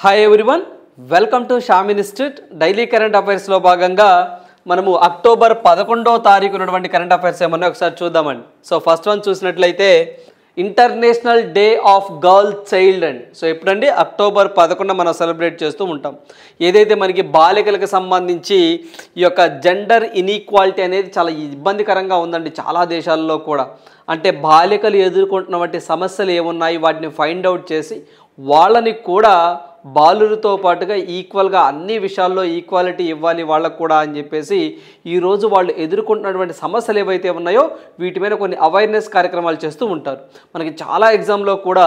Hi everyone, welcome to Sham institute. Daily current అఫైర్స్లో భాగంగా మనము అక్టోబర్ 11వ తారీఖు ఉన్నటువంటి కరెంట్ అఫైర్స్ ఏమన్నా ఒకసారి చూద్దామండి. సో ఫస్ట్ వన్ చూసినట్లయితే international day of girl child అండి. సో ఎప్పుడండి? అక్టోబర్ 11 మనం సెలబ్రేట్ చేస్తూ ఉంటాం. ఏదైతే మనకి బాలికలకు సంబంధించి ఈ యొక్క జెండర్ ఇన్ఈక్వాలిటీ అనేది చాలా ఇబ్బందికరంగా ఉందండి చాలా దేశాల్లో కూడా. అంటే బాలికలు ఎదుర్కొంటున్నటువంటి సమస్యలు ఏమున్నాయి వాటిని ఫైండ్ అవుట్ చేసి వాళ్ళని కూడా బాలులతో పాటుగా ఈక్వల్గా అన్ని విషయాల్లో ఈక్వాలిటీ ఇవ్వాలి వాళ్ళకు కూడా అని చెప్పేసి ఈరోజు వాళ్ళు ఎదుర్కొంటున్నటువంటి సమస్యలు ఏవైతే ఉన్నాయో వీటి మీద కొన్ని అవేర్నెస్ కార్యక్రమాలు చేస్తూ ఉంటారు. మనకి చాలా ఎగ్జామ్లో కూడా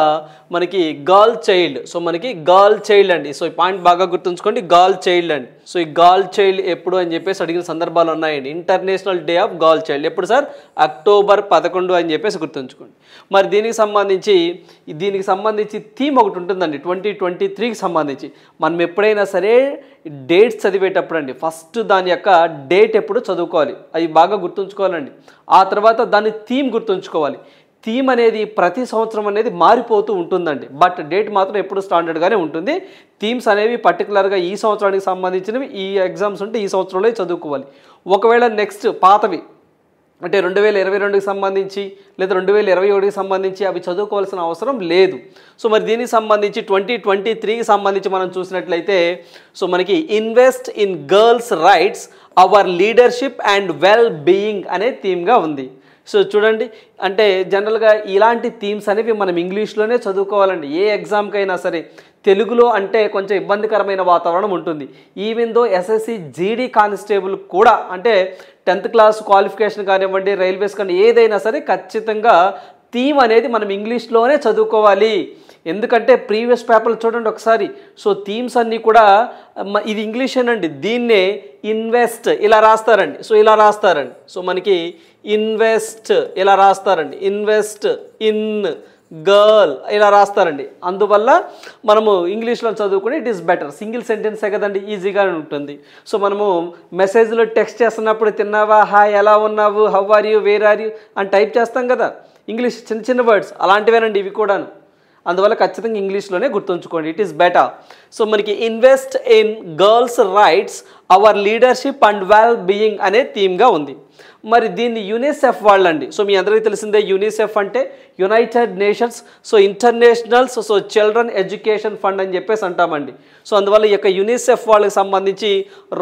మనకి గర్ల్ చైల్డ్, సో మనకి గర్ల్ చైల్డ్ అండి. సో ఈ పాయింట్ బాగా గుర్తుంచుకోండి, గర్ల్ చైల్డ్ అండి. సో ఈ గర్ల్ చైల్డ్ ఎప్పుడు అని చెప్పేసి అడిగిన సందర్భాలు ఉన్నాయండి. International day of girl child ఎప్పుడు సార్? అక్టోబర్ 11 అని చెప్పేసి గుర్తుంచుకోండి. మరి దీనికి సంబంధించి థీమ్ ఒకటి ఉంటుందండి 2023కి సంబంధించి. మనం ఎప్పుడైనా సరే డేట్స్ చదివేటప్పుడు అండి ఫస్ట్ దాని యొక్క డేట్ ఎప్పుడు చదువుకోవాలి, అవి బాగా గుర్తుంచుకోవాలండి. ఆ తర్వాత దాని థీమ్ గుర్తుంచుకోవాలి. థీమ్ అనేది ప్రతి సంవత్సరం అనేది మారిపోతూ ఉంటుందండి, బట్ డేట్ మాత్రం ఎప్పుడు స్టాండర్డ్గానే ఉంటుంది. థీమ్స్ అనేవి పర్టికులర్గా ఈ సంవత్సరానికి సంబంధించినవి, ఈ ఎగ్జామ్స్ ఉంటే ఈ సంవత్సరంలో చదువుకోవాలి. ఒకవేళ నెక్స్ట్ పాతవి అంటే 2022కి సంబంధించి లేదా 2021కి సంబంధించి అవి చదువుకోవాల్సిన అవసరం లేదు. సో మరి దీనికి సంబంధించి 2023కి సంబంధించి మనం చూసినట్లయితే సో మనకి invest in girls rights our leadership and well being అనే థీమ్గా ఉంది. సో చూడండి, అంటే జనరల్గా ఇలాంటి థీమ్స్ అనేవి మనం ఇంగ్లీష్లోనే చదువుకోవాలండి. ఏ ఎగ్జామ్కైనా సరే తెలుగులో అంటే కొంచెం ఇబ్బందికరమైన వాతావరణం ఉంటుంది. Even though SSC GD constable కూడా అంటే 10th క్లాస్ క్వాలిఫికేషన్ కానివ్వండి, రైల్వేస్ కానీ ఏదైనా సరే ఖచ్చితంగా థీమ్ అనేది మనం ఇంగ్లీష్లోనే చదువుకోవాలి. ఎందుకంటే ప్రీవియస్ పేపర్లు చూడండి ఒకసారి. సో థీమ్స్ అన్నీ కూడా ఇది ఇంగ్లీషేనండి, దీన్నే ఇన్వెస్ట్ ఇలా రాస్తారండి. సో ఇలా రాస్తారండి. సో మనకి ఇన్వెస్ట్ ఇలా రాస్తారండి, ఇన్వెస్ట్ ఇన్ గర్ల్ ఇలా రాస్తారండి. అందువల్ల మనము ఇంగ్లీష్లో చదువుకుని ఇట్ ఈస్ బెటర్. సింగిల్ సెంటెన్సే కదండి, ఈజీగా ఉంటుంది. సో మనము మెసేజ్లో టెక్స్ట్ చేస్తున్నప్పుడు తిన్నావా, హాయ్, ఎలా ఉన్నావు, how are you, where are you అని టైప్ చేస్తాం కదా, ఇంగ్లీష్ చిన్న చిన్న వర్డ్స్ అలాంటివేనండి ఇవి కూడాను. అందువల్ల ఖచ్చితంగా ఇంగ్లీష్లోనే గుర్తుంచుకోండి, ఇట్ ఈస్ బెటర్. సో మనకి invest in girls rights our leadership and well being అనే థీమ్గా ఉంది. మరి దీన్ని యూనిసెఫ్ వాళ్ళండి. సో మీ అందరికీ తెలిసిందే యూనిసెఫ్ అంటే United nations so international so children education fund అని చెప్పేసి అంటామండి. సో అందువల్ల ఈ యొక్క యూనిసెఫ్ వాళ్ళకి సంబంధించి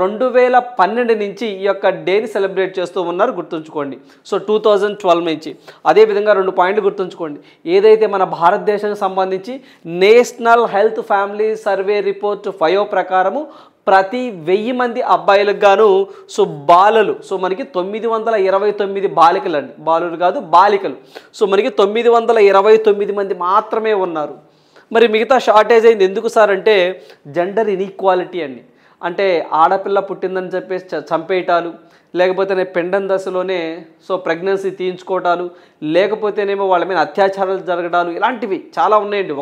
2012 నుంచి ఈ యొక్క డేని సెలబ్రేట్ చేస్తూ ఉన్నారు, గుర్తుంచుకోండి. సో 2012 నుంచి. అదేవిధంగా 2 పాయింట్లు గుర్తుంచుకోండి. ఏదైతే మన భారతదేశానికి సంబంధించి national health family survey report 5 ప్రకారము ప్రతి 1000 మంది అబ్బాయిలకు గాను సో బాలలు సో మనకి 929 బాలికలు అండి, బాలులు కాదు బాలికలు. సో మనకి 929 మంది మాత్రమే ఉన్నారు. మరి మిగతా షార్టేజ్ అయింది ఎందుకు సార్ అంటే జెండర్ ఇన్ఈక్వాలిటీ అండి. అంటే ఆడపిల్ల పుట్టిందని చెప్పేసి చంపేయటాలు, లేకపోతేనే పెండం దశలోనే సో ప్రెగ్నెన్సీ తీయించుకోవటాలు, లేకపోతేనేమో వాళ్ళ మీద అత్యాచారాలు జరగడాలు, ఇలాంటివి చాలా ఉన్నాయండి.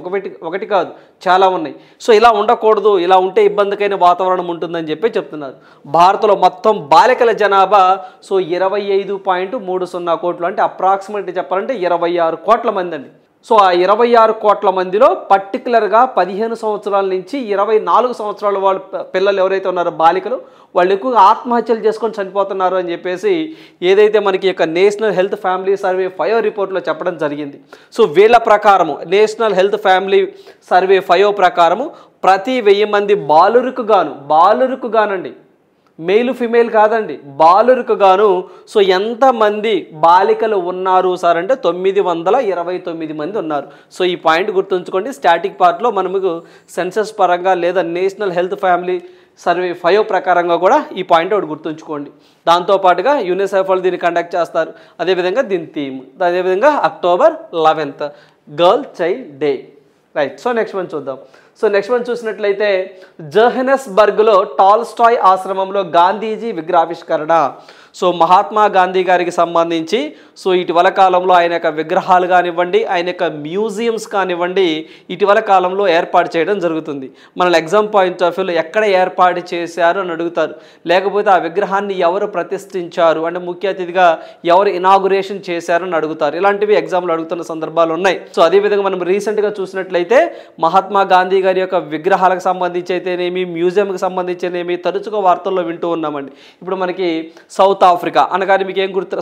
ఒకటి కాదు, చాలా ఉన్నాయి. సో ఇలా ఉండకూడదు, ఇలా ఉంటే ఇబ్బందికైన వాతావరణం ఉంటుందని చెప్పి చెప్తున్నారు. భారత్లో మొత్తం బాలికల జనాభా సో 25.30 కోట్లు, అంటే అప్రాక్సిమేట్లీ చెప్పాలంటే 26 కోట్ల మంది అండి. సో ఆ 26 కోట్ల మందిలో పర్టికులర్గా 15 సంవత్సరాల నుంచి 24 సంవత్సరాల వాళ్ళ పిల్లలు ఎవరైతే ఉన్నారో బాలికలు, వాళ్ళు ఎక్కువగా ఆత్మహత్యలు చేసుకొని చనిపోతున్నారు అని చెప్పేసి ఏదైతే మనకి యొక్క నేషనల్ హెల్త్ ఫ్యామిలీ సర్వే 5 రిపోర్ట్లో చెప్పడం జరిగింది. సో వీళ్ళ ప్రకారము నేషనల్ హెల్త్ ఫ్యామిలీ సర్వే 5 ప్రకారము ప్రతి 1000 మంది బాలురుకు గానండి, మెయిల్ ఫిమేల్ కాదండి, బాలురుకు గాను సో ఎంతమంది బాలికలు ఉన్నారు సార్ అంటే 929 మంది ఉన్నారు. సో ఈ పాయింట్ గుర్తుంచుకోండి. స్టాటిక్ పార్ట్లో మనకు సెన్సస్ పరంగా లేదా నేషనల్ హెల్త్ ఫ్యామిలీ సర్వే 5 ప్రకారంగా కూడా ఈ పాయింట్ ఒకటి గుర్తుంచుకోండి. దాంతోపాటుగా యూనిసెఫ్ వాళ్ళు దీన్ని కండక్ట్ చేస్తారు. అదేవిధంగా దీని థీమ్, అదేవిధంగా October 11 girl child day, right. So next one చూద్దాం. సో నెక్స్ట్ వన్ చూసినట్లయితే జోహెనస్బర్గ్లో టాల్స్టాయ్ ఆశ్రమంలో గాంధీజీ విగ్రహావిష్కరణ. సో మహాత్మా గాంధీ గారికి సంబంధించి సో ఇటీవల కాలంలో ఆయన యొక్క విగ్రహాలు కానివ్వండి, ఆయన యొక్క మ్యూజియంస్ కానివ్వండి, ఇటీవల కాలంలో ఏర్పాటు చేయడం జరుగుతుంది. మన ఎగ్జామ్ పాయింట్ ఆఫ్ వ్యూలో ఎక్కడ ఏర్పాటు చేశారు అని అడుగుతారు, లేకపోతే ఆ విగ్రహాన్ని ఎవరు ప్రతిష్ఠించారు అంటే ముఖ్య అతిథిగా ఎవరు ఇనాగురేషన్ చేశారు అని అడుగుతారు. ఇలాంటివి ఎగ్జామ్లో అడుగుతున్న సందర్భాలు ఉన్నాయి. సో అదేవిధంగా మనం రీసెంట్గా చూసినట్లయితే మహాత్మా గాంధీ గారి యొక్క విగ్రహాలకు సంబంధించి అయితేనేమి, మ్యూజియంకి సంబంధించినేమి తరచుగా వార్తల్లో వింటూ ఉన్నామండి. ఇప్పుడు మనకి సౌత్ ఆఫ్రికా అనగానే మీకు ఏం గుర్తు,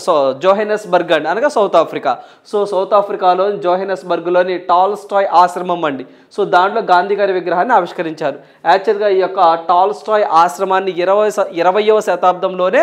జోహెనస్బర్గ్ అండి అనగా సౌత్ ఆఫ్రికా. సో సౌత్ ఆఫ్రికాలో జోహెనస్బర్గ్లోని టాల్స్టాయ్ ఆశ్రమం అండి. సో దాంట్లో గాంధీ గారి విగ్రహాన్ని ఆవిష్కరించారు. యాక్చువల్గా ఈ యొక్క టాల్స్టాయ్ ఆశ్రమాన్ని 20వ శతాబ్దంలోనే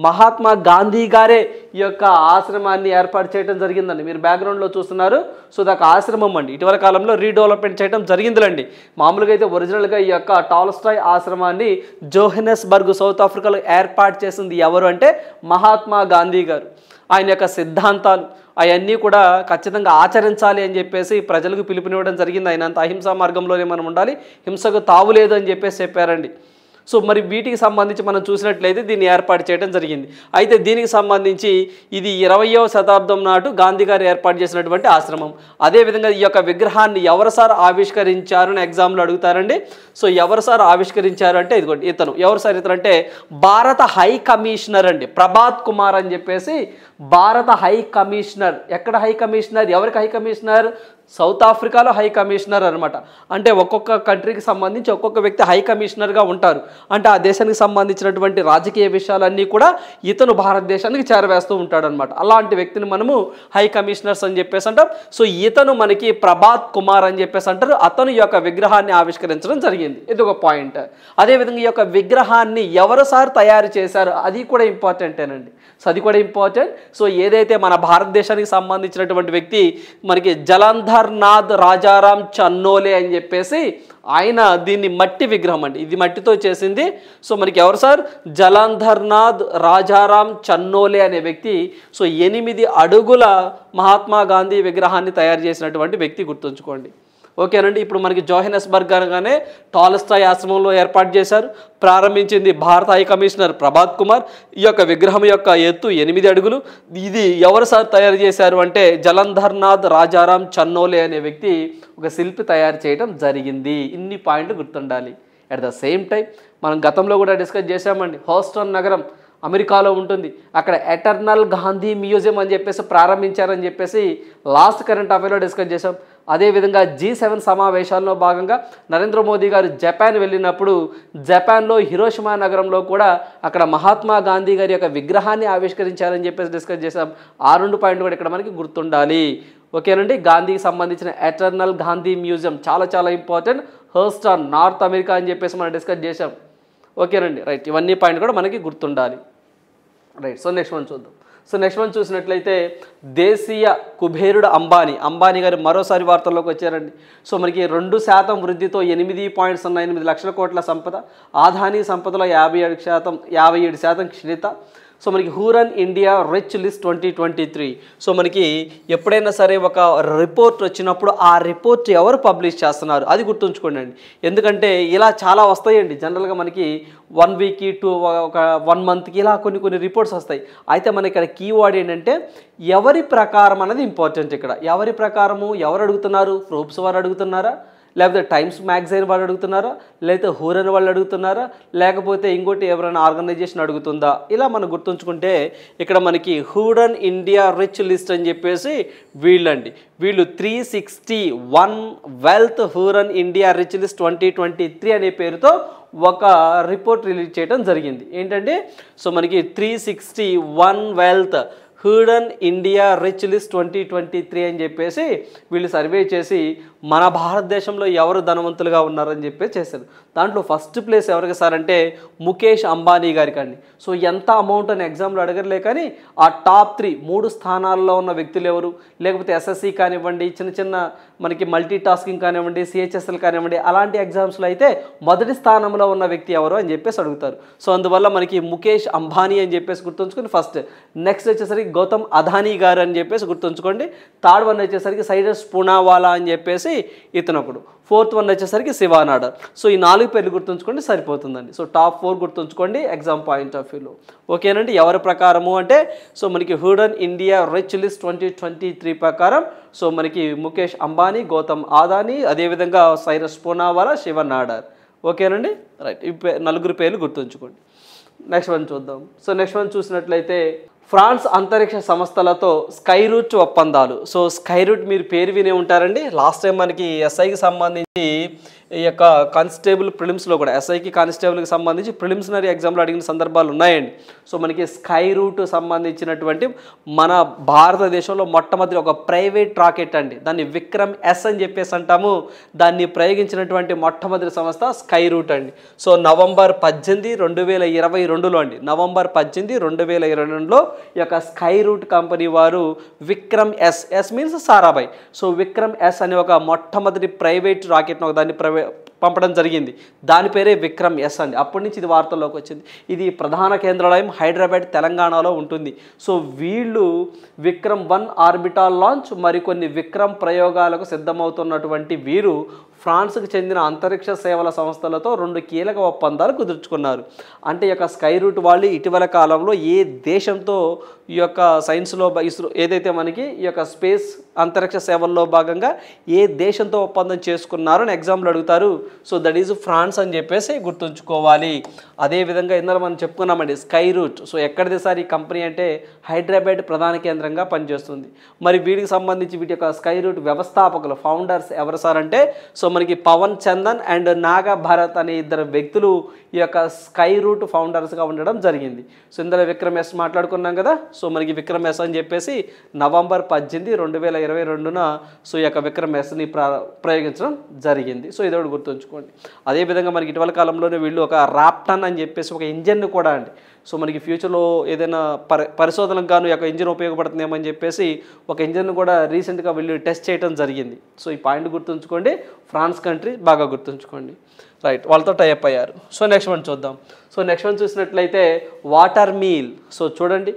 మహాత్మా గాంధీ గారే ఈ యొక్క ఆశ్రమాన్ని ఏర్పాటు చేయడం జరిగిందండి. మీరు బ్యాక్గ్రౌండ్లో చూస్తున్నారు. సో దాకా ఆశ్రమం అండి. ఇటీవల కాలంలో రీడెవలప్మెంట్ చేయడం జరిగిందిలండి. మామూలుగా అయితే ఒరిజినల్గా ఈ యొక్క టాల్స్టాయ్ ఆశ్రమాన్ని జోహెనస్బర్గ్ సౌత్ ఆఫ్రికాలో ఏర్పాటు చేసింది ఎవరు అంటే మహాత్మా గాంధీ గారు. ఆయన యొక్క సిద్ధాంతాలు అవన్నీ కూడా ఖచ్చితంగా ఆచరించాలి అని చెప్పేసి ప్రజలకు పిలుపునివ్వడం జరిగింది. ఆయన అంత అహింసా మార్గంలోనే మనం ఉండాలి, హింసకు తావులేదు అని చెప్పేసి చెప్పారండి. సో మరి వీటికి సంబంధించి మనం చూసినట్లయితే దీన్ని ఏర్పాటు చేయడం జరిగింది. అయితే దీనికి సంబంధించి ఇది 20వ శతాబ్దం నాటు గాంధీ గారు ఏర్పాటు చేసినటువంటి ఆశ్రమం. అదేవిధంగా ఈ యొక్క విగ్రహాన్ని ఎవరు సార్ ఆవిష్కరించారు అని ఎగ్జామ్లో అడుగుతారండి. సో ఎవరు సార్ ఆవిష్కరించారు అంటే ఇదిగోండి ఇతను. ఎవరు సార్ ఇతను అంటే భారత హై కమిషనర్ అండి, ప్రభాత్ కుమార్ అని చెప్పేసి భారత హై కమిషనర్. ఎక్కడ హై కమిషనర్, ఎవరికి హై కమిషనర్? సౌత్ ఆఫ్రికాలో హై కమిషనర్ అనమాట. అంటే ఒక్కొక్క కంట్రీకి సంబంధించి ఒక్కొక్క వ్యక్తి హై కమిషనర్గా ఉంటారు. అంటే ఆ దేశానికి సంబంధించినటువంటి రాజకీయ విషయాలన్నీ కూడా ఇతను భారతదేశానికి చేరవేస్తూ ఉంటాడు అనమాట. అలాంటి వ్యక్తిని మనము హై కమిషనర్స్ అని చెప్పేసి అంటాం. సో ఇతను మనకి ప్రభాత్ కుమార్ అని చెప్పేసి అంటారు. అతను ఈ యొక్క విగ్రహాన్ని ఆవిష్కరించడం జరిగింది. ఇది ఒక పాయింట్. అదేవిధంగా ఈ యొక్క విగ్రహాన్ని ఎవరు సార్ తయారు చేశారు అది కూడా ఇంపార్టెంటేనండి. సో అది కూడా ఇంపార్టెంట్. సో ఏదైతే మన భారతదేశానికి సంబంధించినటువంటి వ్యక్తి మనకి జలంధర్నాథ్ రాజారాం చన్నోలే అని చెప్పేసి ఆయన దీన్ని మట్టి విగ్రహం అండి, ఇది మట్టితో చేసింది. సో మనకి ఎవరు సార్? జలంధర్నాథ్ రాజారాం చన్నోలే అనే వ్యక్తి. సో 8 అడుగుల మహాత్మా గాంధీ విగ్రహాన్ని తయారు చేసినటువంటి వ్యక్తి, గుర్తుంచుకోండి. ఓకేనండి. ఇప్పుడు మనకి జోహెనస్బర్గ్ అనగానే టాల్స్టాయ్ ఆశ్రమంలో ఏర్పాటు చేశారు. ప్రారంభించింది భారత హై కమిషనర్ ప్రభాత్ కుమార్. ఈ యొక్క విగ్రహం యొక్క ఎత్తు 8 అడుగులు. ఇది ఎవరు సార్ తయారు చేశారు అంటే జలంధర్నాథ్ రాజారాం చన్నోలే అనే వ్యక్తి ఒక శిల్పి తయారు చేయడం జరిగింది. ఇన్ని పాయింట్లు గుర్తుండాలి. అట్ ద సేమ్ టైం మనం గతంలో కూడా డిస్కస్ చేశామండి. హూస్టన్ నగరం అమెరికాలో ఉంటుంది. అక్కడ ఎటర్నల్ గాంధీ మ్యూజియం అని చెప్పేసి ప్రారంభించారని చెప్పేసి లాస్ట్ కరెంట్ అఫైర్లో డిస్కస్ చేశాం. అదేవిధంగా G7 సమావేశాల్లో భాగంగా నరేంద్ర మోదీ గారు జపాన్ వెళ్ళినప్పుడు జపాన్లో హిరోషిమా నగరంలో కూడా అక్కడ మహాత్మా గాంధీ గారి యొక్క విగ్రహాన్ని ఆవిష్కరించారని చెప్పేసి డిస్కస్ చేశాం. ఆ 2 పాయింట్లు కూడా ఇక్కడ మనకి గుర్తుండాలి. ఓకేనండి. గాంధీకి సంబంధించిన ఎటర్నల్ గాంధీ మ్యూజియం చాలా చాలా ఇంపార్టెంట్. హూస్టన్ నార్త్ అమెరికా అని చెప్పేసి మనం డిస్కస్ చేశాం. ఓకేనండి. రైట్, ఇవన్నీ పాయింట్ కూడా మనకి గుర్తుండాలి. రైట్. సో నెక్స్ట్ వన్ చూద్దాం. సో నెక్స్ట్ వన్ చూసినట్లయితే దేశీయ కుబేరుడు అంబానీ గారు మరోసారి వార్తల్లోకి వచ్చారండి. సో మనకి 2% వృద్ధితో 8.08 లక్షల కోట్ల సంపద. ఆదాని సంపదలో 57% క్షీణత. సో మనకి హూరన్ ఇండియా రిచ్ లిస్ట్ 2023. సో మనకి ఎప్పుడైనా సరే ఒక రిపోర్ట్ వచ్చినప్పుడు ఆ రిపోర్ట్ ఎవరు పబ్లిష్ చేస్తున్నారు అది గుర్తుంచుకోండి అండి. ఎందుకంటే ఇలా చాలా వస్తాయండి. జనరల్గా మనకి 1 వీక్కి ఒక 1 మంత్కి ఇలా కొన్ని రిపోర్ట్స్ వస్తాయి. అయితే మన ఇక్కడ కీవర్డ్ ఏంటంటే ఎవరి ప్రకారం అనేది ఇంపార్టెంట్. ఇక్కడ ఎవరి ప్రకారము, ఎవరు అడుగుతున్నారు? ఫోర్బ్స్ వారు అడుగుతున్నారా, లేకపోతే టైమ్స్ మ్యాగజైన్ వాళ్ళు అడుగుతున్నారా, లేకపోతే హూరన్ వాళ్ళు అడుగుతున్నారా, లేకపోతే ఇంకోటి ఎవరైనా ఆర్గనైజేషన్ అడుగుతుందా? ఇలా మనం గుర్తుంచుకుంటే ఇక్కడ మనకి హూరన్ ఇండియా రిచ్ లిస్ట్ అని చెప్పేసి వీళ్ళు 361 వెల్త్ హూరన్ ఇండియా రిచ్ లిస్ట్ 2023 అనే పేరుతో ఒక రిపోర్ట్ రిలీజ్ చేయడం జరిగింది. ఏంటంటే సో మనకి 361 వెల్త్ హూరన్ ఇండియా రిచ్ లిస్ట్ 2023 అని చెప్పేసి వీళ్ళు సర్వే చేసి మన భారతదేశంలో ఎవరు ధనవంతులుగా ఉన్నారని చెప్పేసి చేశారు. దాంట్లో ఫస్ట్ ప్లేస్ ఎవరికి సార్ అంటే ముఖేష్ అంబానీ గారికి అండి. సో ఎంత అమౌంట్ అని ఎగ్జామ్లో అడగలే, కానీ ఆ టాప్ 3 స్థానాల్లో ఉన్న వ్యక్తులు ఎవరు, లేకపోతే SSC కానివ్వండి, చిన్న మనకి మల్టీ టాస్కింగ్ కానివ్వండి, CHSL కానివ్వండి, అలాంటి ఎగ్జామ్స్లో అయితే మొదటి స్థానంలో ఉన్న వ్యక్తి ఎవరు అని చెప్పేసి అడుగుతారు. సో అందువల్ల మనకి ముఖేష్ అంబానీ అని చెప్పేసి గుర్తుంచుకొని ఫస్ట్. నెక్స్ట్ వచ్చేసరికి వచ్చేసరికి గౌతమ్ అదానీ గారు అని చెప్పేసి గుర్తుంచుకోండి. థర్డ్ వన్ వచ్చేసరికి సైరస్ పూనావాలా అని చెప్పేసి ఇతను ఒకడు. ఫోర్త్ వన్ వచ్చేసరికి శివా నాడర్. సో ఈ 4 పేర్లు గుర్తుంచుకోండి సరిపోతుందండి. సో టాప్ 4 గుర్తుంచుకోండి ఎగ్జామ్ పాయింట్ ఆఫ్ వ్యూలో. ఓకేనండి. ఎవరి ప్రకారము అంటే సో మనకి హుడన్ ఇండియా రిచ్ లిస్ట్ 2023 ప్రకారం సో మనకి ముఖేష్ అంబానీ, గౌతమ్ అదానీ, అదేవిధంగా సైరస్ పూనావాలా, శివా నాడర్. ఓకేనండి. రైట్. ఈ 4 పేర్లు గుర్తుంచుకోండి. నెక్స్ట్ వన్ చూద్దాం. సో నెక్స్ట్ వన్ చూసినట్లయితే ఫ్రాన్స్ అంతరిక్ష సంస్థలతో స్కై రూట్ ఒప్పందాలు. సో స్కై రూట్ మీరు పేరు వినే ఉంటారండి. లాస్ట్ టైం మనకి ఎస్ఐకి సంబంధించి ఈ యొక్క కానిస్టేబుల్ ప్రిలిమ్స్లో కూడా ఎస్ఐకి కానిస్టేబుల్కి సంబంధించి ప్రిలిమ్స్నరీ ఎగ్జామ్లో అడిగిన సందర్భాలు ఉన్నాయండి. సో మనకి స్కై రూట్ సంబంధించినటువంటి మన భారతదేశంలో మొట్టమొదటి ఒక ప్రైవేట్ రాకెట్ అండి. దాన్ని విక్రమ్ ఎస్ అని చెప్పేసి అంటాము. దాన్ని ప్రయోగించినటువంటి మొట్టమొదటి సంస్థ స్కై రూట్ అండి. సో నవంబర్ 18, 2022లో అండి. నవంబర్ 18, 2022లో ఈ యొక్క స్కై రూట్ కంపెనీ వారు Vikram S means Sarabhai. So Vikram S అనే ఒక మొట్టమొదటి ప్రైవేట్ రాకెట్ను ఒక దాన్ని పంపడం జరిగింది. దాని పేరే విక్రమ్ ఎస్ అండి. అప్పటి నుంచి ఇది వార్తల్లోకి వచ్చింది. ఇది ప్రధాన కేంద్రాలయం హైదరాబాద్, తెలంగాణలో ఉంటుంది. సో వీళ్ళు విక్రమ్ 1 ఆర్బిటాల్ లాంచ్ మరికొన్ని విక్రమ్ ప్రయోగాలకు సిద్ధమవుతున్నటువంటి వీరు ఫ్రాన్స్కి చెందిన అంతరిక్ష సేవల సంస్థలతో 2 కీలక ఒప్పందాలు కుదుర్చుకున్నారు. అంటే ఈ యొక్క స్కై రూట్ వాళ్ళు ఇటీవల కాలంలో ఏ దేశంతో ఈ యొక్క సైన్స్లో ఇస్రో ఏదైతే మనకి ఈ యొక్క స్పేస్ అంతరిక్ష సేవల్లో భాగంగా ఏ దేశంతో ఒప్పందం చేసుకున్నారని ఎగ్జామ్లో అడుగుతారు. సో దట్ ఈజ్ ఫ్రాన్స్ అని చెప్పేసి గుర్తుంచుకోవాలి. అదేవిధంగా ఇందులో మనం చెప్పుకున్నామండి స్కై రూట్. సో ఎక్కడిది సార్ ఈ కంపెనీ అంటే హైదరాబాద్ ప్రధాన కేంద్రంగా పనిచేస్తుంది. మరి వీటికి సంబంధించి వీటి యొక్క స్కై రూట్ వ్యవస్థాపకులు ఫౌండర్స్ ఎవరు సార్ అంటే సో మనకి పవన్ చందన్ అండ్ నాగా భారత్ అనే 2 వ్యక్తులు ఈ యొక్క స్కై రూట్ ఫౌండర్స్గా ఉండడం జరిగింది. సో ఇందులో విక్రమ్ ఎస్ మాట్లాడుకున్నాం కదా. సో మనకి విక్రమ్ ఎస్ అని చెప్పేసి నవంబర్ 18, 2022న సో ఈ యొక్క విక్రమ్ ఎస్ని ప్రయోగించడం జరిగింది. సో ఇది ఒకటి గుర్తుంచుకోండి. అదేవిధంగా మనకి ఇటీవల కాలంలోనే వీళ్ళు ఒక రాప్టన్ అని చెప్పేసి ఒక ఇంజన్ కూడా అండి. సో మనకి ఫ్యూచర్లో ఏదైనా పరిశోధనకు గాను యొక్క ఇంజిన్ ఉపయోగపడుతుందేమని చెప్పేసి ఒక ఇంజిన్ కూడా రీసెంట్గా వీళ్ళు టెస్ట్ చేయడం జరిగింది. సో ఈ పాయింట్ గుర్తుంచుకోండి. ఫ్రాన్స్ కంట్రీ బాగా గుర్తుంచుకోండి. రైట్. వాళ్ళతో టైప్ అయ్యారు. సో నెక్స్ట్ వన్ చూద్దాం. సో నెక్స్ట్ వన్ చూసినట్లయితే వాటర్ మీల్. సో చూడండి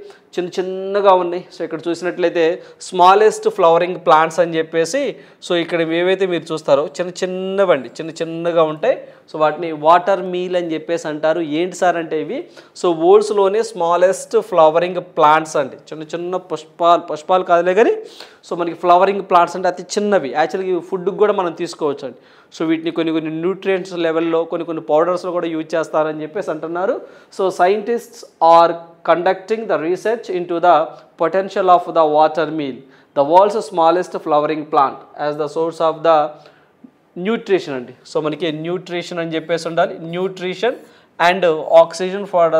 చిన్నగా ఉన్నాయి. సో ఇక్కడ చూసినట్లయితే స్మాలెస్ట్ ఫ్లవరింగ్ ప్లాంట్స్ అని చెప్పేసి సో ఇక్కడ ఏవైతే మీరు చూస్తారో చిన్నవండి చిన్నగా ఉంటాయి. సో వాటిని వాటర్ మీల్ అని చెప్పేసి అంటారు. ఏంటి సార్ అంటే ఇవి సో వరల్డ్స్లోనే స్మాలెస్ట్ ఫ్లవరింగ్ ప్లాంట్స్ అండి. చిన్న పుష్పాలు కాదులే కానీ సో మనకి ఫ్లవరింగ్ ప్లాంట్స్ అంటే అతి చిన్నవి. యాక్చువల్గా ఫుడ్కి కూడా మనం తీసుకోవచ్చు అండి. సో వీటిని కొన్ని న్యూట్రియంట్స్ లెవెల్లో కొన్ని పౌడర్స్లో కూడా యూజ్ చేస్తారని చెప్పేసి అంటున్నారు. So scientists are conducting the research into the potential of the watermeal, the world's smallest flowering plant, as the source of the nutrition అండి. సో మనకి న్యూట్రిషన్ అని చెప్పేసి ఉండాలి. Nutrition and oxygen for the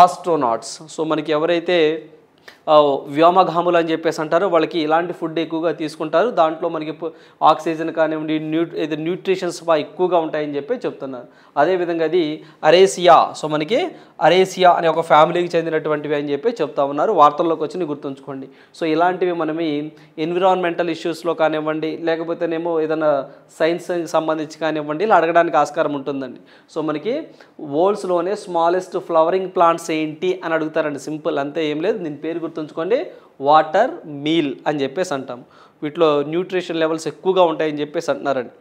astronauts. So మనకి ఎవరైతే వ్యోమగాములు అని చెప్పేసి అంటారు వాళ్ళకి ఇలాంటి ఫుడ్ ఎక్కువగా తీసుకుంటారు. దాంట్లో మనకి ఆక్సిజన్ కానివ్వండి న్యూట్రిషన్స్ ఎక్కువగా ఉంటాయని చెప్పి చెప్తున్నారు. అదేవిధంగా అది అరేసియా. సో మనకి అరేసియా అనే ఒక ఫ్యామిలీకి చెందినటువంటివి అని చెప్పి చెప్తా ఉన్నారు. వార్తల్లోకి వచ్చి గుర్తుంచుకోండి. సో ఇలాంటివి మనమి ఎన్విరాన్మెంటల్ ఇష్యూస్లో కానివ్వండి లేకపోతేనేమో ఏదైనా సైన్స్కి సంబంధించి కానివ్వండి ఇలా అడగడానికి ఆస్కారం ఉంటుందండి. సో మనకి వరల్డ్స్లోనే స్మాలెస్ట్ ఫ్లవరింగ్ ప్లాంట్స్ ఏంటి అని అడుగుతారండి. సింపుల్ అంతే, ఏం లేదు. దీని పేరు గుర్తుంచుకోండి వాటర్ మీల్ అని చెప్పేసి అంటాం. వీటిలో న్యూట్రిషన్ లెవెల్స్ ఎక్కువగా ఉంటాయని చెప్పేసి అంటున్నారండి.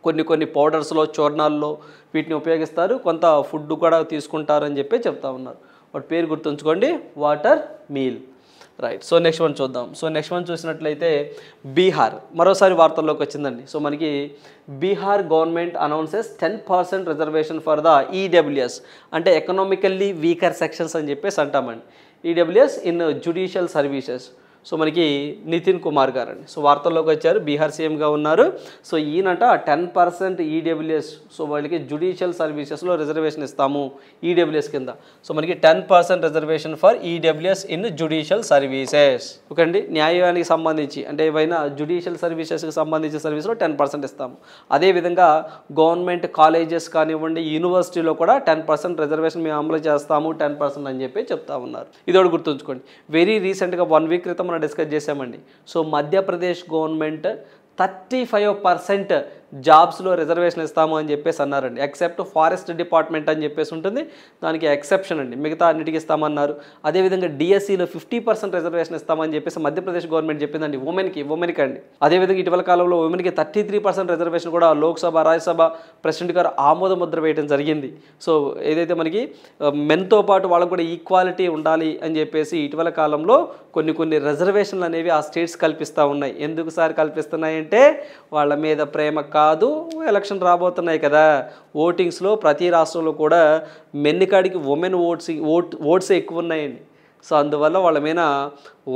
కొన్ని పౌడర్స్లో చూర్ణాల్లో వీటిని ఉపయోగిస్తారు. కొంత ఫుడ్ కూడా తీసుకుంటారని చెప్పి చెప్తా ఉన్నారు. వాటి పేరు గుర్తుంచుకోండి water meal. Right. So next one చూద్దాం. సో నెక్స్ట్ వన్ చూసినట్లయితే బీహార్ మరోసారి వార్తల్లోకి వచ్చిందండి. సో మనకి Bihar government announces 10% reservation for the EWS అంటే ఎకనామికల్లీ వీకర్ సెక్షన్స్ అని చెప్పేసి అంటామండి. EWS in judicial services. So మనకి నితిన్ కుమార్ గారు అండి. సో వార్తల్లోకి వచ్చారు. బీహార్ సీఎంగా ఉన్నారు. సో ఈయనట 10% ఈడబ్ల్యూఎస్ సో వాళ్ళకి జ్యుడిషియల్ సర్వీసెస్లో రిజర్వేషన్ ఇస్తాము ఈడబ్ల్యూఎస్ కింద. సో మనకి 10% reservation for EWS in judicial services. Okay అండి. న్యాయానికి సంబంధించి అంటే ఏవైనా జ్యుడిషియల్ సర్వీసెస్కి సంబంధించిన సర్వీస్లో 10% ఇస్తాము. అదేవిధంగా గవర్నమెంట్ కాలేజెస్ కానివ్వండి యూనివర్సిటీలో కూడా 10% రిజర్వేషన్ మేము అమలు చేస్తాము 10% అని చెప్పి చెప్తా ఉన్నారు. ఇది ఒకటి గుర్తుంచుకోండి. వెరీ రీసెంట్గా 1 వీక్ క్రితం డిస్కస్ చేసామండి. సో మధ్యప్రదేశ్ గవర్నమెంట్ 35% జాబ్స్లో రిజర్వేషన్ ఇస్తాము అని చెప్పేసి అన్నారండి. ఎక్సెప్ట్ ఫారెస్ట్ డిపార్ట్మెంట్ అని చెప్పేసి ఉంటుంది, దానికి ఎక్సెప్షన్ అండి, మిగతా అన్నిటికీ ఇస్తామన్నారు. అదేవిధంగా డిఎస్సిలో 50% రిజర్వేషన్ ఇస్తామని చెప్పేసి మధ్యప్రదేశ్ గవర్నమెంట్ చెప్పిందండి ఉమెన్కి అండి. అదేవిధంగా ఇటీవల కాలంలో ఉమెన్కి 33% రిజర్వేషన్ కూడా లోక్సభ రాజ్యసభ ప్రెసిడెంట్ గారు ఆమోద ముద్ర వేయడం జరిగింది. సో ఏదైతే మనకి మెన్తో పాటు వాళ్ళకు కూడా ఈక్వాలిటీ ఉండాలి అని చెప్పేసి ఇటీవల కాలంలో కొన్ని రిజర్వేషన్లు అనేవి ఆ స్టేట్స్ కల్పిస్తూ ఉన్నాయి. ఎందుకు సార్ కల్పిస్తున్నాయంటే వాళ్ళ మీద ప్రేమ కాదు, ఎలక్షన్ రాబోతున్నాయి కదా, ఓటింగ్స్లో ప్రతి రాష్ట్రంలో కూడా మెన్నికాడికి ఉమెన్ ఓట్స్ ఎక్కువ ఉన్నాయండి. సో అందువల్ల వాళ్ళ మీద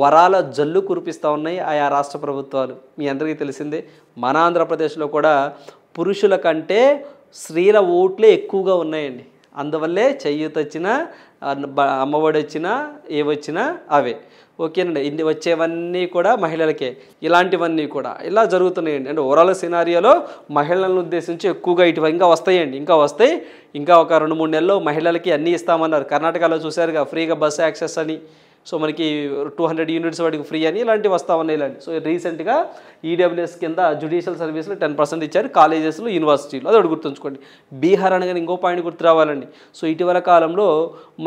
వరాల జల్లు కురిపిస్తూ ఉన్నాయి ఆయా రాష్ట్ర ప్రభుత్వాలు. మీ అందరికీ తెలిసిందే, మన ఆంధ్రప్రదేశ్లో కూడా పురుషుల కంటే స్త్రీల ఓట్లే ఎక్కువగా ఉన్నాయండి. అందువల్లే చేయూత వచ్చినా, అమ్మఒడి వచ్చినా, ఏవొచ్చినా అవే. ఓకేనండి, ఇన్ని వచ్చేవన్నీ కూడా మహిళలకే. ఇలాంటివన్నీ కూడా ఇలా జరుగుతున్నాయండి. అంటే ఓవరాల్ సినారియోలో మహిళలను ఉద్దేశించి ఎక్కువగా ఇటు ఇంకా వస్తాయండి, ఇంకా వస్తాయి. ఇంకా ఒక 2-3 నెలల్లో మహిళలకి అన్నీ ఇస్తామన్నారు. కర్ణాటకలో చూశారుగా, ఫ్రీగా బస్సు యాక్సెస్ అని, సో మనకి 200 యూనిట్స్ వాటికి ఫ్రీ అని, ఇలాంటివి వస్తూ ఉన్నాయి. ఇలాంటి సో రీసెంట్గా ఈడబ్ల్యూఎస్ కింద జ్యుడిషియల్ సర్వీస్లో 10% ఇచ్చారు కాలేజెస్లో, యూనివర్సిటీలో. అది ఒకటి గుర్తుంచుకోండి. బీహార్ అనగానే ఇంకో పాయింట్ గుర్తు రావాలండి. సో ఇటీవల కాలంలో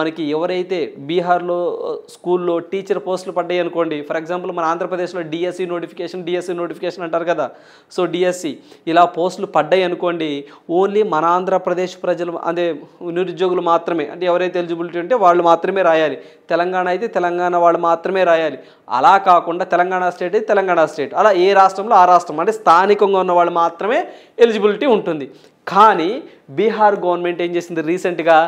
మనకి ఎవరైతే బీహార్లో స్కూల్లో టీచర్ పోస్టులు పడ్డాయి అనుకోండి, ఫర్ ఎగ్జాంపుల్ మన ఆంధ్రప్రదేశ్లో డిఎస్సి నోటిఫికేషన్ అంటారు కదా, సో డిఎస్సి ఇలా పోస్టులు పడ్డాయి అనుకోండి, ఓన్లీ మన ఆంధ్రప్రదేశ్ ప్రజలు అదే నిరుద్యోగులు మాత్రమే, అంటే ఎవరైతే ఎలిజిబిలిటీ ఉంటే వాళ్ళు మాత్రమే రాయాలి. తెలంగాణ అయితే తెలంగాణ వాళ్ళు మాత్రమే రాయాలి. అలా కాకుండా తెలంగాణ స్టేట్ అయితే తెలంగాణ స్టేట్, అలా ఏ రాష్ట్రంలో ఆ రాష్ట్రం, అంటే స్థానికంగా ఉన్న వాళ్ళు మాత్రమే ఎలిజిబిలిటీ ఉంటుంది. కానీ బీహార్ గవర్నమెంట్ ఏం చేసింది, రీసెంట్గా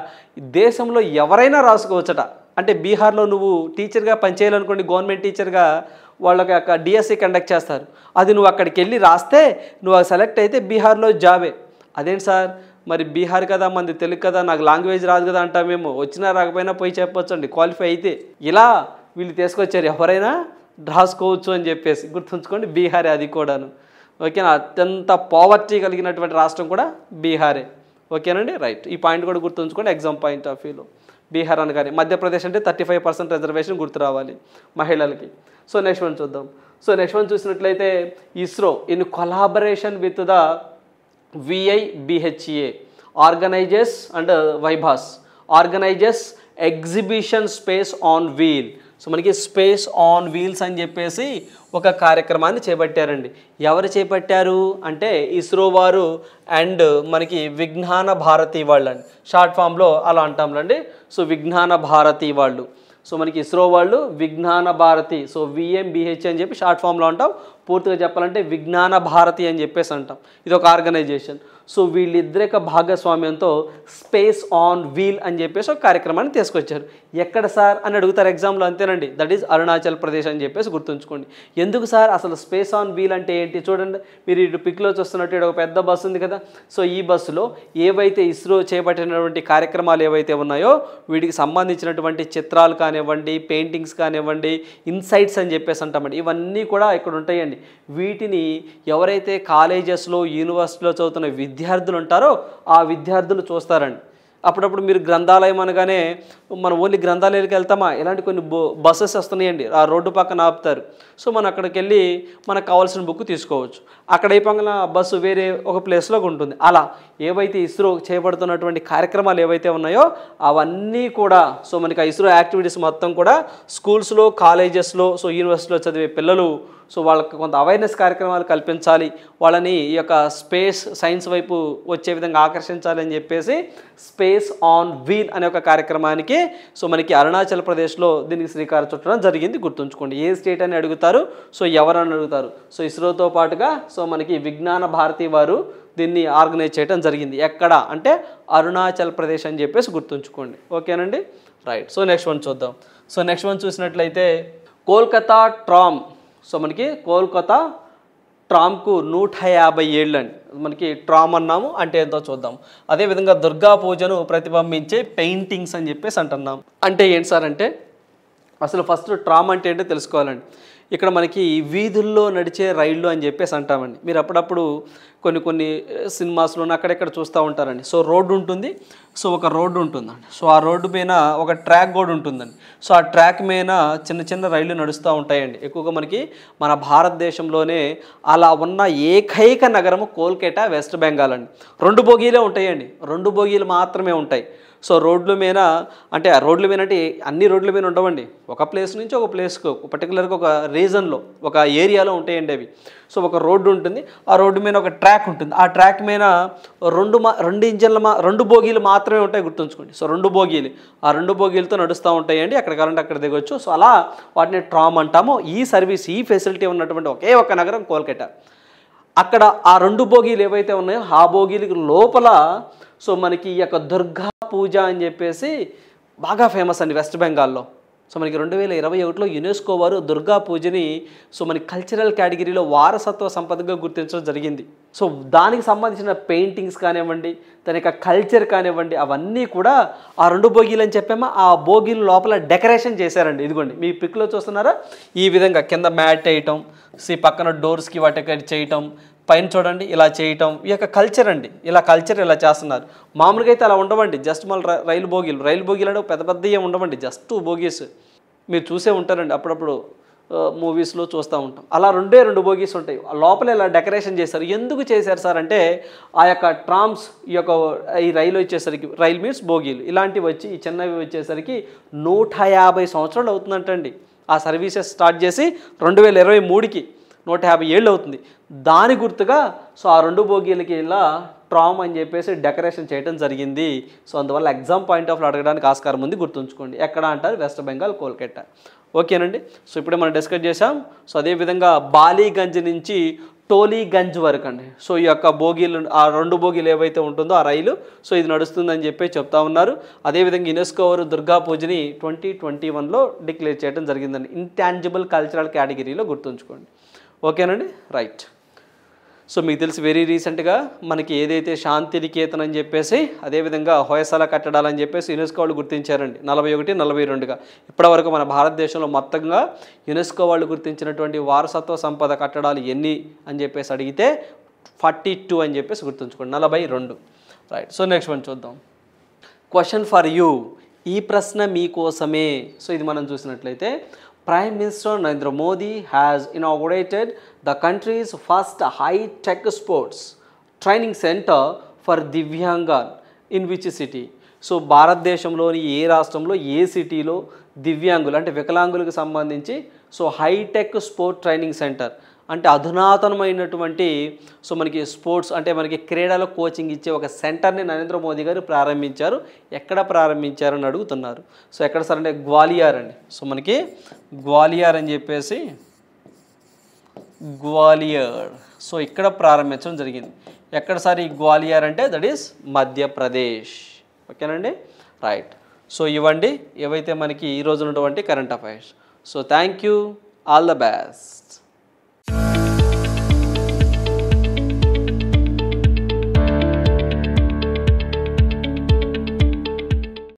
దేశంలో ఎవరైనా రాసుకోవచ్చట. అంటే బీహార్లో నువ్వు టీచర్గా పనిచేయాలనుకోండి, గవర్నమెంట్ టీచర్గా వాళ్ళకి అక్కడ డిఎస్సి కండక్ట్ చేస్తారు. అది నువ్వు అక్కడికి వెళ్ళి రాస్తే నువ్వు సెలెక్ట్ అయితే బీహార్లో జాబే. అదేంటి సార్, మరి బీహార్ కదా, మంది తెలుగు కదా, నాకు లాంగ్వేజ్ రాదు కదా అంటామేమో. వచ్చినా రాకపోయినా పోయి చెప్పొచ్చండి క్వాలిఫై అయితే. ఇలా వీళ్ళు తీసుకొచ్చారు, ఎవరైనా రాసుకోవచ్చు అని చెప్పేసి. గుర్తుంచుకోండి, బీహారే అది కూడాను. ఓకేనా, అత్యంత పావర్టీ కలిగినటువంటి రాష్ట్రం కూడా బీహారే. ఓకేనండి, రైట్. ఈ పాయింట్ కూడా గుర్తుంచుకోండి ఎగ్జామ్ పాయింట్ ఆఫ్ వ్యూలో. బీహార్ అనగానే మధ్యప్రదేశ్ అంటే 35% రిజర్వేషన్ గుర్తు రావాలి మహిళలకి. సో నెక్స్ట్ వన్ చూద్దాం. సో నెక్స్ట్ వన్ చూసినట్లయితే ISRO in collaboration with the VIBHEA organises and వైభాస్ organises exhibition space on wheel. So మనకి స్పేస్ ఆన్ వీల్స్ అని చెప్పేసి ఒక కార్యక్రమాన్ని చేపట్టారండి. ఎవరు చేపట్టారు అంటే ఇస్రో వారు అండ్ మనకి విజ్ఞాన భారతి వాళ్ళు అండి, షార్ట్ ఫామ్లో అలా అంటాంలండి. సో విజ్ఞాన భారతి వాళ్ళు, సో మనకి ఇస్రో వాళ్ళు విజ్ఞాన భారతి, సో VMBH అని చెప్పి షార్ట్ ఫామ్లో అంటాం. పూర్తిగా చెప్పాలంటే విజ్ఞాన భారతి అని చెప్పేసి అంటాం. ఇది ఒక ఆర్గనైజేషన్. సో వీళ్ళిద్దరి యొక్క భాగస్వామ్యంతో స్పేస్ ఆన్ వీల్ అని చెప్పేసి ఒక కార్యక్రమాన్ని తీసుకొచ్చారు. ఎక్కడ సార్ అని అడుగుతారు ఎగ్జామ్లో, అంతేనండి, దట్ ఈజ్ అరుణాచల్ ప్రదేశ్ అని చెప్పేసి గుర్తుంచుకోండి. ఎందుకు సార్ అసలు స్పేస్ ఆన్ వీల్ అంటే ఏంటి చూడండి. మీరు ఇటు పిక్లో చూస్తున్నట్టు ఒక పెద్ద బస్సు ఉంది కదా, సో ఈ బస్సులో ఏవైతే ఇస్రో చేపట్టినటువంటి కార్యక్రమాలు ఏవైతే ఉన్నాయో వీటికి సంబంధించినటువంటి చిత్రాలు కానివ్వండి, పెయింటింగ్స్ కానివ్వండి, ఇన్సైట్స్ అని చెప్పేసి అంటామండి, ఇవన్నీ కూడా ఇక్కడ ఉంటాయండి. వీటిని ఎవరైతే కాలేజెస్లో యూనివర్సిటీలో చదువుతున్న విద్యార్థులు ఉంటారో ఆ విద్యార్థులు చూస్తారండి. అప్పుడప్పుడు మీరు గ్రంథాలయం అనగానే మనం ఓన్లీ గ్రంథాలయాలకు వెళ్తామా, ఇలాంటి కొన్ని బస్సెస్ వస్తున్నాయండి, ఆ రోడ్డు పక్కన ఆపుతారు. సో మనం అక్కడికి వెళ్ళి మనకు కావాల్సిన బుక్ తీసుకోవచ్చు. అక్కడ అయిపోయిన బస్సు వేరే ఒక ప్లేస్లోకి ఉంటుంది. అలా ఏవైతే ఇస్రో చేపడుతున్నటువంటి కార్యక్రమాలు ఏవైతే ఉన్నాయో అవన్నీ కూడా, సో మనకి ఆ ఇస్రో యాక్టివిటీస్ మొత్తం కూడా స్కూల్స్లో, కాలేజెస్లో, సో యూనివర్సిటీలో చదివే పిల్లలు, సో వాళ్ళకి కొంత అవేర్నెస్ కార్యక్రమాలు కల్పించాలి, వాళ్ళని ఈ యొక్క స్పేస్ సైన్స్ వైపు వచ్చే విధంగా ఆకర్షించాలి అని చెప్పేసి స్పేస్ ఆన్ వీల్ అనే ఒక కార్యక్రమానికి సో మనకి అరుణాచల్ ప్రదేశ్లో దీనికి శ్రీకారం చుట్టడం జరిగింది. గుర్తుంచుకోండి, ఏ స్టేట్ అని అడుగుతారు, సో ఎవరని అడుగుతారు. సో ఇస్రోతో పాటుగా సో మనకి విజ్ఞాన భారతి వారు దీన్ని ఆర్గనైజ్ చేయడం జరిగింది. ఎక్కడ అంటే అరుణాచల్ ప్రదేశ్ అని చెప్పేసి గుర్తుంచుకోండి. ఓకేనండి, రైట్. సో నెక్స్ట్ వన్ చూద్దాం. సో నెక్స్ట్ వన్ చూసినట్లయితే కోల్కతా ట్రామ్. సో మనకి కోల్కతా ట్రామ్కు 150 ఏళ్ళు అండి. మనకి ట్రామ్ అన్నాము అంటే ఎంతో చూద్దాం. అదేవిధంగా దుర్గా పూజను ప్రతిబింబించే పెయింటింగ్స్ అని చెప్పేసి అంటున్నాం. అంటే ఏంటి సార్ అంటే అసలు ఫస్ట్ ట్రామ్ అంటే ఏంటో తెలుసుకోవాలండి. ఇక్కడ మనకి వీధుల్లో నడిచే రైళ్ళు అని చెప్పేసి అంటామండి. మీరు అప్పుడప్పుడు కొన్ని సినిమాస్లోనే అక్కడెక్కడ చూస్తూ ఉంటారండి. సో రోడ్డు ఉంటుంది, సో ఒక రోడ్డు ఉంటుందండి. సో ఆ రోడ్డు మీద ఒక ట్రాక్ కూడా ఉంటుందండి. సో ఆ ట్రాక్ మీద చిన్న చిన్న రైళ్ళు నడుస్తూ ఉంటాయండి. ఎక్కువగా మనకి మన భారతదేశంలోనే అలా ఉన్న ఏకైక నగరము కోల్కతా, వెస్ట్ బెంగాల్ అండి. 2 బోగీలే ఉంటాయండి, 2 బోగీలు మాత్రమే ఉంటాయి. సో రోడ్ల మీద అంటే రోడ్ల మీద అంటే అన్ని రోడ్ల మీద ఉండవండి. ఒక ప్లేస్ నుంచి ఒక ప్లేస్కు పర్టికులర్గా ఒక రీజన్లో ఒక ఏరియాలో ఉంటాయండి అవి. సో ఒక రోడ్డు ఉంటుంది, ఆ రోడ్డు మీద ఒక ట్రాక్ ఉంటుంది. ఆ ట్రాక్ మీద 2 బోగీలు మాత్రమే ఉంటాయి, గుర్తుంచుకోండి. సో 2 బోగీలు, ఆ 2 బోగీలతో నడుస్తూ ఉంటాయండి. అక్కడ కావాలంటే అక్కడ దిగొచ్చు. సో అలా వాటిని ట్రామ్ అంటాము. ఈ సర్వీస్, ఈ ఫెసిలిటీ ఉన్నటువంటి ఒకే ఒక నగరం కోల్కతా. అక్కడ ఆ 2 బోగీలు ఏవైతే ఉన్నాయో ఆ బోగీలకి లోపల సో మనకి ఈ యొక్క దుర్గా పూజ అని చెప్పేసి బాగా ఫేమస్ అండి వెస్ట్ బెంగాల్లో. సో మనకి 2021లో యునెస్కో వారు దుర్గా పూజని సో మనకి కల్చరల్ కేటగిరీలో వారసత్వ సంపదగా గుర్తించడం జరిగింది. సో దానికి సంబంధించిన పెయింటింగ్స్ కానివ్వండి, దాని యొక్క కల్చర్ కానివ్వండి, అవన్నీ కూడా ఆ 2 బోగీలు అని చెప్పామా, ఆ బోగీల లోపల డెకరేషన్ చేశారండి. ఇదిగోండి మీ పిక్లో చూస్తున్నారా, ఈ విధంగా కింద మ్యాట్ వేయటం, పక్కన డోర్స్కి వాటి చేయటం, పైన చూడండి ఇలా చేయటం, ఈ యొక్క కల్చర్ అండి. ఇలా కల్చర్ ఇలా చేస్తున్నారు. మామూలుగా అయితే అలా ఉండవండి. జస్ట్ మళ్ళీ రైలు బోగీలు అంటే పెద్ద పెద్దగా ఉండవండి, జస్ట్ 2 బోగీస్. మీరు చూసే ఉంటారండి, అప్పుడప్పుడు మూవీస్లో చూస్తూ ఉంటాం. అలా 2 బోగీస్ ఉంటాయి. లోపల ఇలా డెకరేషన్ చేశారు. ఎందుకు చేశారు సార్ అంటే, ఆ యొక్క ట్రామ్స్, ఈ రైలు వచ్చేసరికి, రైల్ మీన్స్ బోగీలు ఇలాంటివి వచ్చి, ఈ చిన్నవి వచ్చేసరికి 150 సంవత్సరాలు అవుతుందంటండి. ఆ సర్వీసెస్ స్టార్ట్ చేసి 2023కి 150 ఏళ్ళు అవుతుంది. దాని గుర్తుగా సో ఆ 2 బోగీలకి ఇలా ట్రామ్ అని చెప్పేసి డెకరేషన్ చేయడం జరిగింది. సో అందువల్ల ఎగ్జామ్ పాయింట్ ఆఫ్ అడగడానికి ఆస్కారం ఉంది, గుర్తుంచుకోండి. ఎక్కడ అంటారు, వెస్ట్ బెంగాల్, కోల్కతా. ఓకేనండి. సో ఇప్పుడే మనం డిస్కస్ చేసాం. సో అదేవిధంగా బాలీగంజ్ నుంచి టోలీగంజ్ వరకు అండి. సో ఈ యొక్క బోగీలు, ఆ 2 బోగీలు ఏవైతే ఉంటుందో ఆ రైలు, సో ఇది నడుస్తుందని చెప్పి చెప్తా ఉన్నారు. అదేవిధంగా యునెస్కో వారు దుర్గా పూజని 2021లో డిక్లేర్ చేయడం జరిగిందండి. ఇంటాంజిబుల్ కల్చరల్ కేటగిరీలో, గుర్తుంచుకోండి. ఓకేనండి, రైట్. సో మీకు తెలిసి వెరీ రీసెంట్గా మనకి ఏదైతే శాంతి నికేతన్ అని చెప్పేసి, అదేవిధంగా హొయసల కట్టడాలని చెప్పేసి యునెస్కో వాళ్ళు గుర్తించారండి 41, 42గా. ఇప్పటివరకు మన భారతదేశంలో మొత్తంగా యునెస్కో వాళ్ళు గుర్తించినటువంటి వారసత్వ సంపద కట్టడాలు ఎన్ని అని చెప్పేసి అడిగితే 42 అని చెప్పేసి గుర్తుంచుకోండి, 42. రైట్. సో నెక్స్ట్ వన్ చూద్దాం. క్వశ్చన్ ఫర్ యూ, ఈ ప్రశ్న మీకోసమే. సో ఇది మనం చూసినట్లయితే, Prime Minister Narendra Modi has inaugurated the country's first high-tech sports training center for Divyangan in which city? So భారతదేశంలోని ఏ రాష్ట్రంలో, ఏ సిటీలో దివ్యాంగులు అంటే వికలాంగులకు సంబంధించి so hi-tech sport training centre అంటే అధునాతనమైనటువంటి సో మనకి స్పోర్ట్స్ అంటే మనకి క్రీడలో కోచింగ్ ఇచ్చే ఒక సెంటర్ని నరేంద్ర మోదీ గారు ప్రారంభించారు. ఎక్కడ ప్రారంభించారని అడుగుతున్నారు. సో ఎక్కడ సార్ అంటే గ్వాలియర్ అండి. సో మనకి గ్వాలియర్ అని చెప్పేసి, గ్వాలియర్, సో ఇక్కడ ప్రారంభించడం జరిగింది. ఎక్కడ సార్ ఈ గ్వాలియర్ అంటే, దట్ ఈస్ మధ్యప్రదేశ్. ఓకేనండి, రైట్. సో ఇవ్వండి ఏవైతే మనకి ఈరోజు ఉన్నటువంటి current affairs. So thank you, all the best.